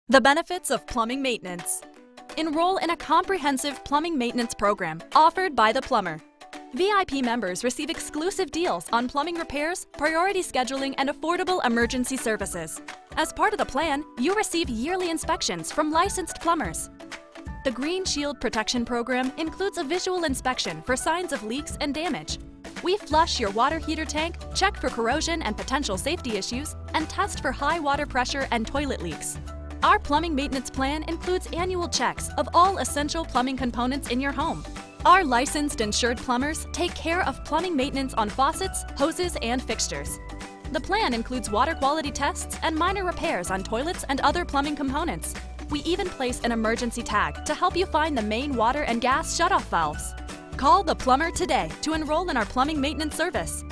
The benefits of plumbing maintenance. Enroll in a comprehensive plumbing maintenance program offered by the Plumber. VIP members receive exclusive deals on plumbing repairs, priority scheduling, and affordable emergency services. As part of the plan, you receive yearly inspections from licensed plumbers. The Green Shield Protection Program includes a visual inspection for signs of leaks and damage. We flush your water heater tank, check for corrosion and potential safety issues, and test for high water pressure and toilet leaks. Our plumbing maintenance plan includes annual checks of all essential plumbing components in your home. Our licensed insured plumbers take care of plumbing maintenance on faucets, hoses, and fixtures. The plan includes water quality tests and minor repairs on toilets and other plumbing components. We even place an emergency tag to help you find the main water and gas shutoff valves. Call the Plumber today to enroll in our plumbing maintenance service.